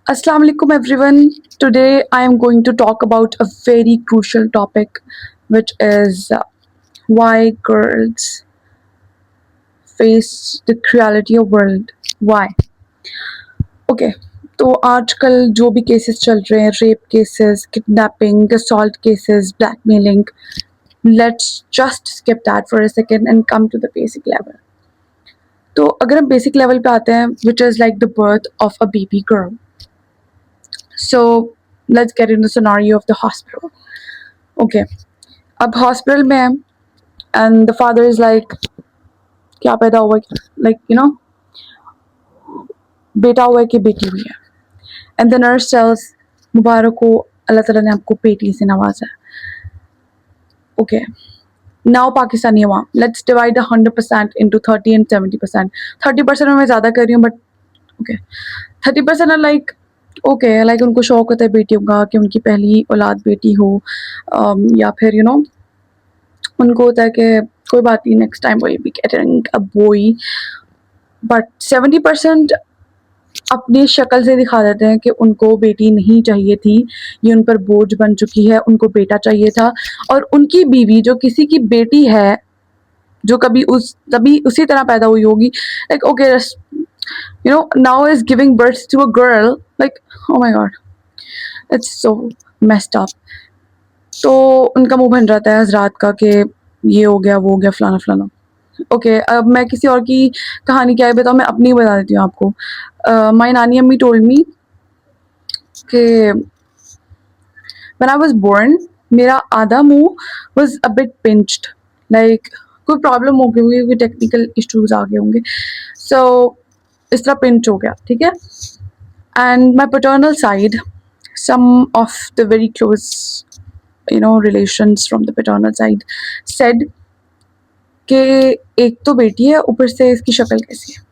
Assalamu alaikum everyone. Today I am going to talk about a very crucial topic, which is why girls face the cruelty of world. Why? Okay. तो आजकल जो भी cases चल रहे हैं, rape cases, kidnapping, assault cases, blackmailing, let's just skip that for a second and come to the basic level. तो अगर हम बेसिक लेवल पे आते हैं, which is like the birth of a baby girl. So let's get into the scenario of the hospital. Okay. अब hospital में है and the father is like क्या पैदा हुआ है, लाइक बेटा हुआ है कि बेटी हुई है. एंड द नर्स टेल्स मुबारक हो, अल्लाह ताला ने आपको बेटी से नवाजा है. Okay. Now Pakistani Awam, let's divide 100% into 30 and 70%. 30% में मैं ज़्यादा कर रही हूँ, बट ओके 30% है लाइक ओके, लाइक उनको शौक होता है बेटियों का कि उनकी पहली औलाद बेटी हो, या फिर उनको होता है कि कोई बात नहीं, नेक्स्ट टाइम वही be getting a boy. But 70% अपनी शक्ल से दिखा देते हैं कि उनको बेटी नहीं चाहिए थी, ये उन पर बोझ बन चुकी है, उनको बेटा चाहिए था. और उनकी बीवी जो किसी की बेटी है, जो तभी उसी तरह पैदा हुई होगी, like okay now is giving birth to a girl, like oh my god, it's so messed up. तो उनका मुंह बन जाता है हजरात का कि ये हो गया, वो हो गया, फलाना फलाना. ओके, अब मैं किसी और की कहानी क्या है बताऊँ, मैं अपनी बता देती हूँ आपको. माई नानी अम्मी टोल्ड मी कि व्हेन आई वाज बोर्न मेरा आधा मुंह was a bit pinched, like कोई प्रॉब्लम हो गई होगी, कोई टेक्निकल इश्यूज आ गए होंगे, सो इस तरह पिंच हो गया, ठीक है. And my paternal side, some of the very close relations from the paternal side said कि एक तो बेटी है, ऊपर से इसकी शक्ल कैसी है.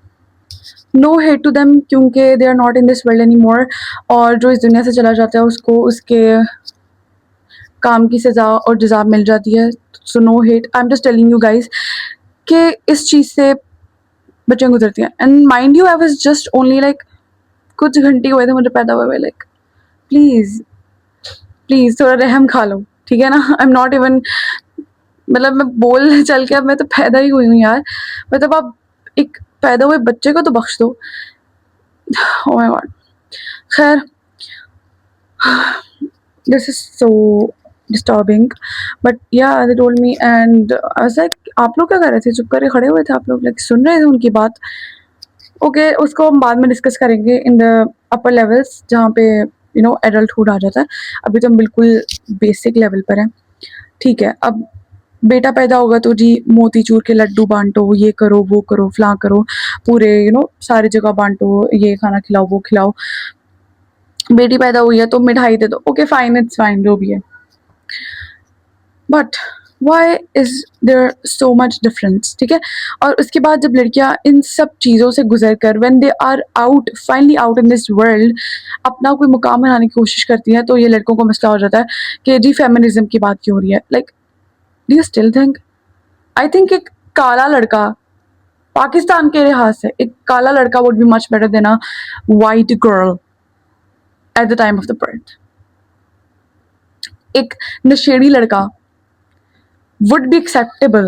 नो हेट टू देम, क्योंकि they are not in this world any more, और जो इस दुनिया से चला जाता है उसको उसके काम की सज़ा और जज़ा मिल जाती है. So no hate, I am just telling you guys कि इस चीज़ से बच्चियाँ गुजरती हैं. And mind you, I was just only like कुछ घंटे हुए थे मुझे पैदा हुए, लाइक प्लीज़ प्लीज़ थोड़ा रहम खा लो, ठीक है ना. आई एम नॉट इवन, मतलब मैं बोल चल के, अब मैं तो पैदा ही हुई हूँ यार, मतलब आप एक पैदा हुए बच्चे को तो बख्श दो. Oh my god. खैर, this is so disturbing, but ya they told me and I was like आप लोग क्या कर रहे थे, चुप करके खड़े हुए थे आप लोग, लाइक सुन रहे थे उनकी बात. ओके, उसको हम बाद में डिस्कस करेंगे इन द अपर लेवल्स, जहाँ पे एडल्टहुड आ जाता है. अभी तो हम बिल्कुल बेसिक लेवल पर हैं, ठीक है. अब बेटा पैदा होगा तो जी मोतीचूर के लड्डू बांटो, ये करो, वो करो, फलां करो, पूरे सारी जगह बांटो, ये खाना खिलाओ, वो खिलाओ. बेटी पैदा हुई है तो मिठाई दे दो, ओके फाइन, इट्स फाइन, जो भी है. But why is there so much difference, ठीक है. और उसके बाद जब लड़कियां इन सब चीज़ों से गुजर कर when they are out, finally out in this world, अपना कोई मुकाम बनाने की कोशिश करती हैं, तो ये लड़कों को मसला हो जाता है कि जी फेमिनिज्म की बात क्यों हो रही है. Like do you still think, I think एक काला लड़का, पाकिस्तान के लिहाज से एक काला लड़का would be much better than a white girl at the time of the birth. एक नशेड़ी लड़का would be acceptable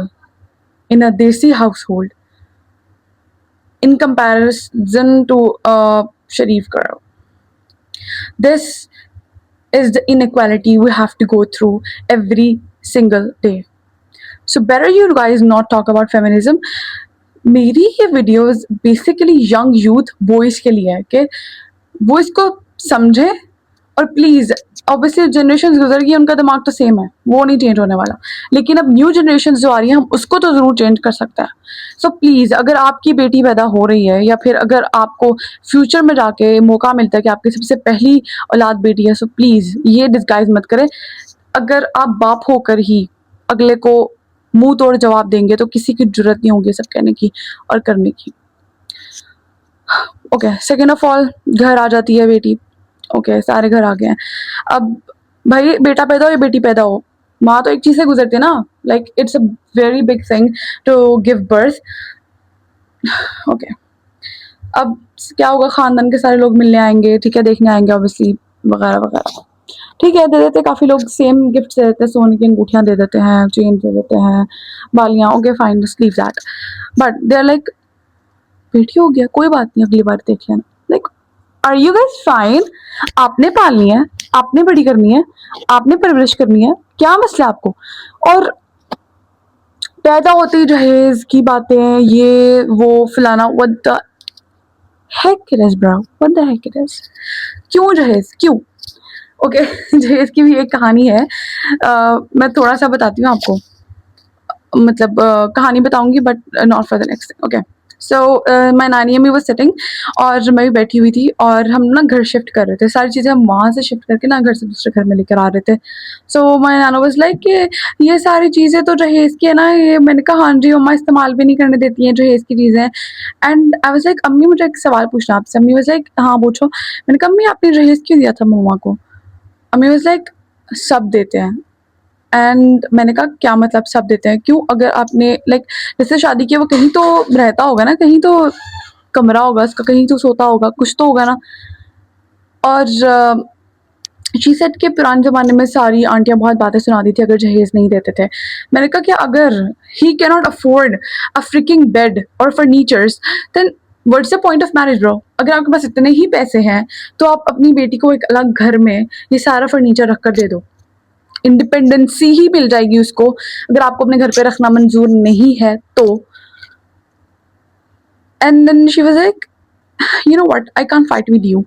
in a desi household in comparison to a Sharif girl. This is the inequality we have to go through every single day. So better you guys not talk about feminism. मेरी ये videos basically young youth boys के लिए है कि वो इसको समझे. और प्लीज़, ऑब्वियसली जनरेशन गुजर गई, उनका दिमाग तो सेम है, वो नहीं चेंज होने वाला, लेकिन अब न्यू जनरेशन जो आ रही है, हम उसको तो ज़रूर चेंज कर सकते हैं. सो प्लीज़, अगर आपकी बेटी पैदा हो रही है, या फिर अगर आपको फ्यूचर में जाके मौका मिलता है कि आपकी सबसे पहली औलाद बेटी है, सो प्लीज़ ये डिस्गाइज मत करें. अगर आप बाप होकर ही अगले को मुंह तोड़ जवाब देंगे तो किसी की जरूरत नहीं होगी सब कहने की और करने की. ओके, सेकेंड ऑफ ऑल, घर आ जाती है बेटी. ओके, सारे घर आ गए हैं. अब भाई बेटा पैदा हो या बेटी पैदा हो, माँ तो एक चीज़ से गुजरती है ना. Like it's a very big thing to give birth. Okay, अब क्या होगा, खानदान के सारे लोग मिलने आएंगे, ठीक है, देखने आएंगे ऑब्वियसली, वगैरह वगैरह। ठीक है, दे देते, काफ़ी लोग सेम गिफ्ट दे देते हैं, सोने की अंगूठियाँ दे देते हैं, चेन दे देते हैं, बालियाँ, okay fine, just leave that. But they are like, बेटी हो गया, कोई बात नहीं, अगली बार देख लेना। Like, are you guys fine? आपने पालनी है, आपने बड़ी करनी है, आपने परवरिश करनी है, क्या मसला है आपको? और पैदा होते ही जहेज की बातें, ये वो फलाना, what the Keck it is bro, what the Keck it is. क्यों जहेज, क्यों? ओके जहेज की भी एक कहानी है, मैं थोड़ा सा बताती हूँ आपको, मतलब कहानी बताऊंगी but not for the next thing. Okay, so my नानी अम्मी वाज सिटिंग, और मैं भी बैठी हुई थी, और हम ना घर शिफ्ट कर रहे थे, सारी चीज़ें हम वहाँ से शिफ्ट करके ना घर से दूसरे घर में लेकर आ रहे थे। So my Nana was like कि ये सारी चीज़ें तो जहेज़ की है ना, ये मैंने कहा हाँ जी, अम्मा इस्तेमाल भी नहीं करने देती हैं जहेज़ की चीज़ें। एंड आई वाज लाइक, अम्मी मुझे एक सवाल पूछना है आपसे। अम्मी वाज लाइक, हाँ पूछो। मैंने कहा, अम्मी आपने जहेज़ क्यों दिया था मम्मा को? अम्मी वाज लाइक, सब देते हैं। एंड मैंने कहा, क्या मतलब सब देते हैं, क्यों? अगर आपने लाइक जैसे शादी की, वो कहीं तो रहता होगा ना, कहीं तो कमरा होगा उसका, कहीं तो सोता होगा, कुछ तो होगा ना। और शी सेड के पुराने ज़माने में सारी आंटियाँ बहुत बातें सुनाती थी अगर जहेज़ नहीं देते थे। मैंने कहा कि अगर he can not afford a freaking bed और furnitures, then what's the point of marriage bro? अगर आपके पास इतने ही पैसे हैं, तो आप अपनी बेटी को एक अलग घर में ये सारा फर्नीचर रख कर दे दो, इंडिपेंडेंसी ही मिल जाएगी उसको। अगर आपको अपने घर पे रखना मंजूर नहीं है तो। And then she was like, you know what, I can't fight with you.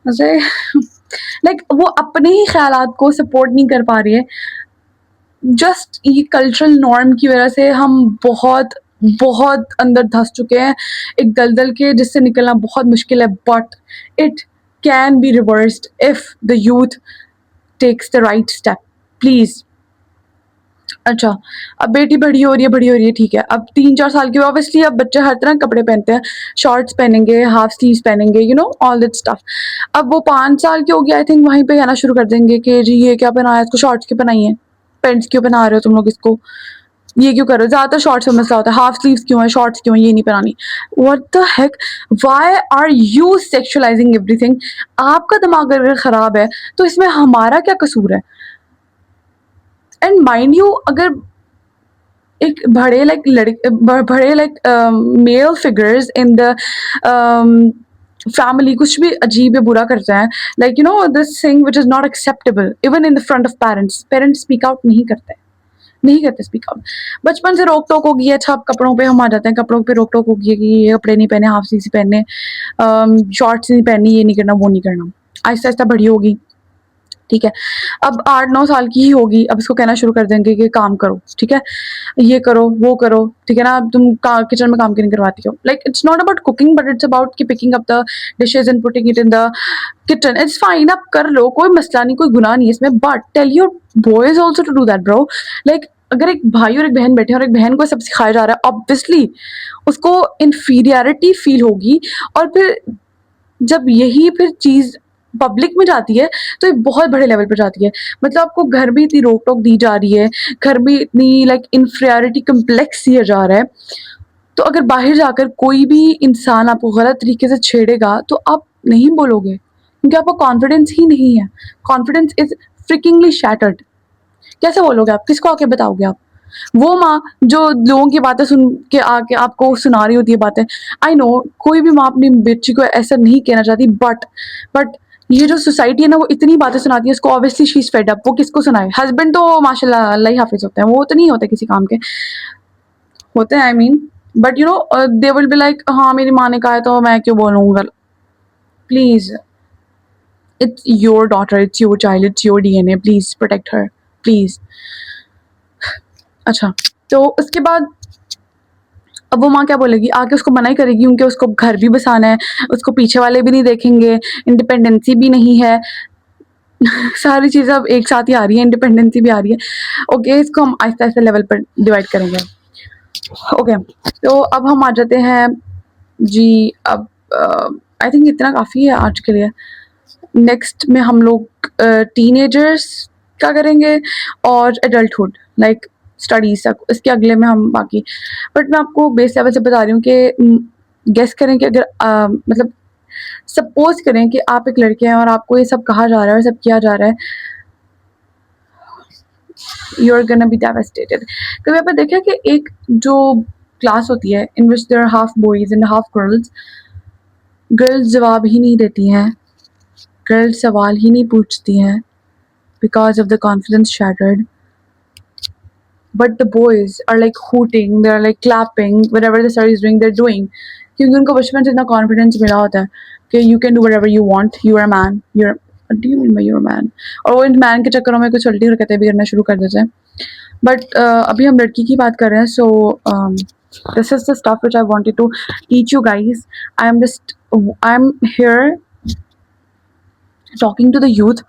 Like वो अपने ही ख्यालात को सपोर्ट नहीं कर पा रही है, जस्ट ये कल्चरल नॉर्म की वजह से हम बहुत बहुत अंदर धंस चुके हैं, एक दलदल के जिससे निकलना बहुत मुश्किल है। But it can be reversed if the youth takes the right step, please. अच्छा, अब बेटी बड़ी हो रही है, बड़ी हो रही है, ठीक है, अब 3-4 साल की, ऑब्वियसली अब बच्चे हर तरह के कपड़े पहनते हैं, शॉर्ट्स पहनेंगे, हाफ स्लीव्स पहनेंगे, you know all that stuff. अब वो 5 साल की होगी, आई थिंक वहीं पे कहना शुरू कर देंगे कि जी ये क्या पहनाया इसको, शॉर्ट्स क्यों पहनाई है, पेंट्स क्यों पहना रहे हो तुम लोग इसको, ये क्यों कर रहे हो? ज़्यादातर शॉर्ट्स में मसला होता है, हाफ स्लीव्स क्यों है, शॉर्ट्स क्यों है, ये नहीं पहनानी। What the heck, why are you sexualising everything? आपका दिमाग अगर खराब है तो इसमें हमारा क्या कसूर है? एंड माइंड यू, अगर एक बड़े लाइक बड़े like male figures in the family कुछ भी अजीब या बुरा करते हैं, like you know this thing which is not acceptable even in the front of parents, parents speak out नहीं करते, नहीं करते स्पीक आउट। बचपन से रोक टोक होगी, अच्छा अब कपड़ों पे हम आ जाते हैं, कपड़ों पे रोक टोक होगी कि ये कपड़े नहीं पहने, हाफ स्लीव्स पहनने, शॉर्ट्स नहीं पहननी, ये नहीं करना, वो नहीं करना। आहिस्ता आहिस्ता बड़ी होगी, ठीक है, अब 8-9 साल की ही होगी, अब इसको कहना शुरू कर देंगे कि काम करो, ठीक है, ये करो वो करो, ठीक है ना, अब तुम किचन में काम क्यों नहीं करवाती हो? Like it's not about cooking but it's about कि picking up the dishes and putting it in the kitchen. It's fine, आप कर लो, कोई मसला नहीं, कोई गुनाह नहीं है इसमें, but tell your boys also to do that bro. Like अगर एक भाई और एक बहन बैठे हैं और एक बहन को सब सिखाया जा रहा है, ऑब्वियसली उसको इन्फीरियरिटी फील होगी, और फिर जब यही फिर चीज़ पब्लिक में जाती है तो ये बहुत बड़े लेवल पर जाती है। मतलब आपको घर भी इतनी रोक टोक दी जा रही है, घर भी इतनी लाइक इन्फीरियरिटी कम्प्लेक्स दिया जा रहा है, तो अगर बाहर जाकर कोई भी इंसान आपको गलत तरीके से छेड़ेगा तो आप नहीं बोलोगे, क्योंकि आपका कॉन्फिडेंस ही नहीं है। Confidence is freakingly shattered. कैसे बोलोगे आप, किसको आके बताओगे आप? वो माँ जो लोगों की बातें सुन के आके आपको सुना रही होती है बातें, आई नो कोई भी माँ अपनी बच्ची को ऐसा नहीं कहना चाहती, बट ये जो सोसाइटी है ना, वो इतनी बातें सुनाती है उसको, obviously she is fed up. वो किसको सुनाए? हस्बैंड तो माशाल्लाह अल्लाह ही हाफिज होते हैं, वो तो नहीं होते किसी काम के, होते हैं I mean, but you know they will be like, हाँ मेरी माँ ने कहा है तो मैं क्यों बोलूँगा? Please, it's your daughter, it's your child, it's your DNA, please protect her, please. अच्छा, तो उसके बाद अब वो माँ क्या बोलेगी? आके उसको मना ही करेगी, क्योंकि उसको घर भी बसाना है, उसको पीछे वाले भी नहीं देखेंगे, इंडिपेंडेंसी भी नहीं है। सारी चीज़ें अब एक साथ ही आ रही है, इंडिपेंडेंसी भी आ रही है। ओके, इसको हम आहिस्ता आहिस्ता लेवल पर डिवाइड करेंगे। ओके, तो अब हम आ जाते हैं जी, अब आई थिंक इतना काफ़ी है आज के लिए। नेक्स्ट में हम लोग टीनेजर्स का करेंगे और एडल्टहुड, लाइक स्टडीज तक, इसके अगले में हम बाकी। बट मैं आपको बेस लेवल से बता रही हूँ कि गेस करें कि अगर मतलब सपोज करें कि आप एक लड़के हैं और आपको ये सब कहा जा रहा है और सब किया जा रहा है, you are gonna be devastated. कभी आपने देखा कि एक जो क्लास होती है in which there are half boys and half girls, girls जवाब ही नहीं देती हैं, गर्ल्स सवाल ही नहीं पूछती हैं because of the confidence shattered, but the boys are like hooting, they're like clapping, whatever the sir is doing, they're doing, क्योंकि उनको बचपन से इतना कॉन्फिडेंस मिला होता है कि you can do whatever you want, you are a man, you're what do you mean by you're a man, और वो इन मैन के चक्करों में कुछ उल्टी हरकतें भी करना शुरू कर देते हैं। बट अभी हम लड़की की बात कर रहे हैं, so this is the stuff which I wanted to teach you guys. I am here talking to the youth,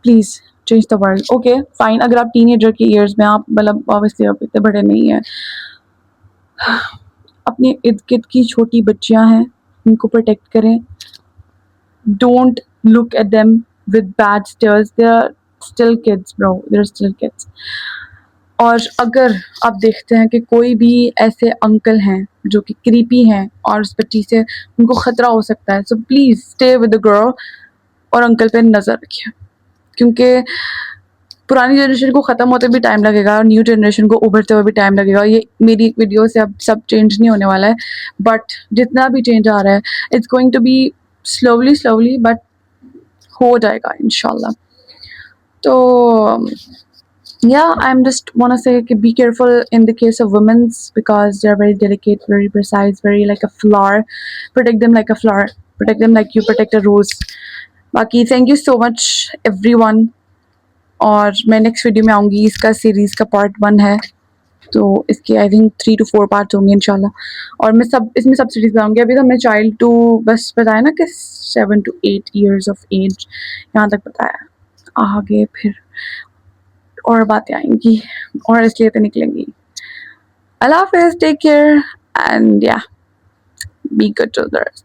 please change the world. Okay fine, अगर आप टीनेजर के ईयर्स में आप मतलब ऑब्वियसली आप इतने बड़े नहीं हैं, अपने इर्द गिर्द की छोटी बच्चियां हैं, उनको प्रोटेक्ट करें। Don't look at them with bad stares, they are still kids bro, they are still kids. और अगर आप देखते हैं कि कोई भी ऐसे अंकल हैं जो कि क्रीपी हैं और उस बच्ची से उनको ख़तरा हो सकता है, so please stay with the girl और अंकल पे नज़र रखिए, क्योंकि पुरानी जनरेशन को ख़त्म होते भी टाइम लगेगा और न्यू जनरेशन को उभरते हुए भी टाइम लगेगा। ये मेरी एक वीडियो से अब सब चेंज नहीं होने वाला है, बट जितना भी चेंज आ रहा है it's going to be slowly slowly, but हो जाएगा इंशाल्लाह। तो yeah, I'm just wanna say be careful in the case of women's because they're very delicate, very precise, very like a flower. Protect them like a flower, protect them like you protect a rose. बाकी thank you so much everyone, और मैं next video में आऊँगी, इसका series का part 1 है, तो इसके आई थिंक 3 to 4 पार्ट्स होंगे इंशाल्लाह, और मैं सब इसमें सब सीरीज़ बनाऊँगी। अभी तो हमने चाइल्ड टू बस बताया ना कि 7 to 8 years of age, यहाँ तक बताया, आगे फिर और बातें आएंगी और इसलिए तो निकलेंगी। अल्लाह हाफिज़, take care and yeah be good to the rest.